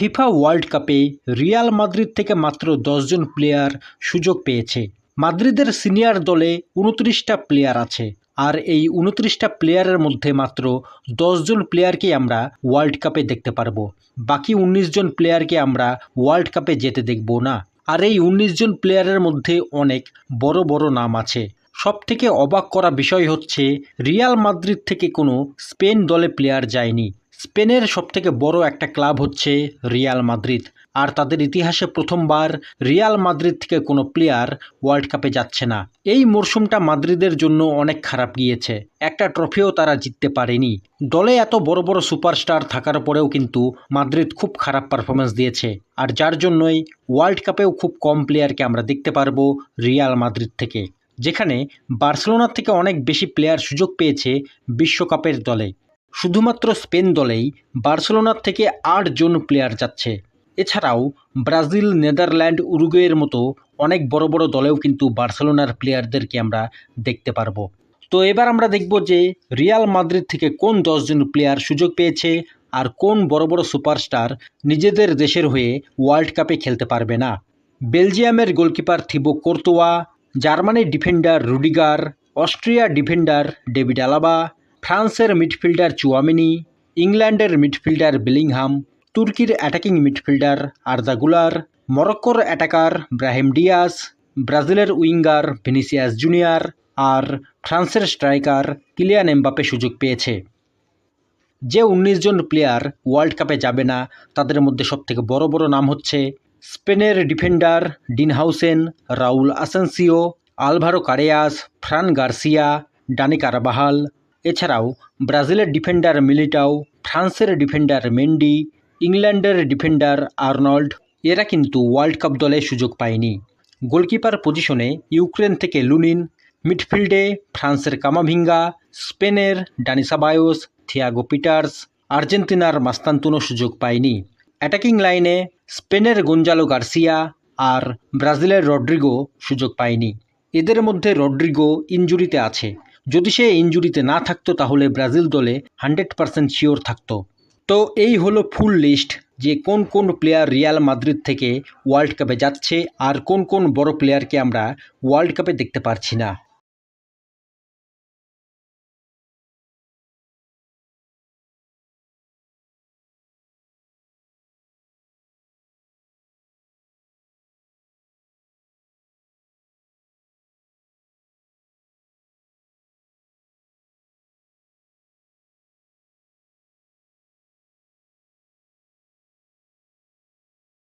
FIFA world কাপে Real Madrid থেকে মাত্র 10 জন প্লেয়ার সুযোগ পেয়েছে। মাদ্রিদের সিনিয়র দলে 29টা প্লেয়ার আছে, আর এই 29টা প্লেয়ারের মধ্যে মাত্র 10 জন প্লেয়ারকে আমরা ওয়ার্ল্ড কাপে দেখতে পারবো। বাকি 19 জন প্লেয়ারকে আমরা ওয়ার্ল্ড কাপে যেতে দেখব না। আর এই 19 জন প্লেয়ারের মধ্যে অনেক বড় বড় নাম আছে। সবথেকে অবাক করা বিষয় হচ্ছে রিয়াল মাদ্রিদ থেকে কোনো স্পেন দলে প্লেয়ার যায়নি। স্পেনের সবথেকে বড় একটা ক্লাব হচ্ছে রিয়াল মাদ্রিদ, আর তাদের ইতিহাসে প্রথমবার রিয়াল মাদ্রিদ থেকে কোনো প্লেয়ার ওয়ার্ল্ড কাপে যাচ্ছে না। এই মরশুমটা মাদ্রিদের জন্য অনেক খারাপ গিয়েছে, একটা ট্রফিও তারা জিততে পারেনি। দলে এত বড় বড় সুপারস্টার থাকার পরেও কিন্তু মাদ্রিদ খুব খারাপ পারফরমেন্স দিয়েছে, আর যার জন্যই ওয়ার্ল্ড কাপেও খুব কম প্লেয়ারকে আমরা দেখতে পারবো রিয়াল মাদ্রিদ থেকে, যেখানে বার্সেলোনার থেকে অনেক বেশি প্লেয়ার সুযোগ পেয়েছে বিশ্বকাপের দলে। শুধুমাত্র স্পেন দলেই বার্সেলোনার থেকে 8 জন প্লেয়ার যাচ্ছে। এছাড়াও ব্রাজিল, নেদারল্যান্ড, উরুগুয়ের মতো অনেক বড় বড় দলেও কিন্তু বার্সেলোনার প্লেয়ারদেরকে আমরা দেখতে পারবো। তো এবার আমরা দেখব যে রিয়াল মাদ্রিদ থেকে কোন 10 জন প্লেয়ার সুযোগ পেয়েছে, আর কোন বড় বড় সুপারস্টার নিজেদের দেশের হয়ে ওয়ার্ল্ড কাপে খেলতে পারবে না। বেলজিয়ামের গোলকিপার থিবো কোর্তোয়া, জার্মানির ডিফেন্ডার রুডিগার, অস্ট্রিয়ার ডিফেন্ডার ডেভিড আলাবা, ফ্রান্সের মিডফিল্ডার চুয়ামিনি, ইংল্যান্ডের মিডফিল্ডার বেলিংহাম, তুর্কির অ্যাটাকিং মিডফিল্ডার আর্দা গুলার, মরক্কোর অ্যাটাকার ব্রাহিম ডিয়াস, ব্রাজিলের উইঙ্গার ভিনিসিয়াস জুনিয়র, আর ফ্রান্সের স্ট্রাইকার কিলিয়ান এমবাপে সুযোগ পেয়েছে। যে 19 জন প্লেয়ার ওয়ার্ল্ড কাপে যাবে না তাদের মধ্যে সবথেকে বড় বড় নাম হচ্ছে স্পেনের defender Dean Huijsen, Raul Asencio, Alvaro Carreras, Fran Garcia, Dani Carvajal. এছাড়াও ব্রাজিলের ডিফেন্ডার মিলিটাও, ফ্রান্সের ডিফেন্ডার মেন্ডি, ইংল্যান্ডের ডিফেন্ডার আর্নল্ড, এরা কিন্তু ওয়ার্ল্ড কাপ দলে সুযোগ পায়নি। গোলকিপার পজিশনে ইউক্রেন থেকে লুনিন, মিডফিল্ডে ফ্রান্সের কামাভিঙ্গা, স্পেনের ডানি সাবায়োস, থিয়াগো পিটার্স, আর্জেন্টিনার মাস্তান্তুনো সুযোগ পায়নি। অ্যাটাকিং লাইনে স্পেনের গঞ্জালো গার্সিয়া আর ব্রাজিলের রড্রিগো সুযোগ পায়নি। এদের মধ্যে রড্রিগো ইনজুরিতে আছে, যদি সে ইনজুরিতে না থাকতো তাহলে ব্রাজিল দলে 100% শিওর থাকতো। তো এই হলো ফুল লিস্ট যে কোন কোন প্লেয়ার রিয়াল মাদ্রিদ থেকে ওয়ার্ল্ড কাপে যাচ্ছে আর কোন কোন বড় প্লেয়ারকে আমরা ওয়ার্ল্ড কাপে দেখতে পারছি না।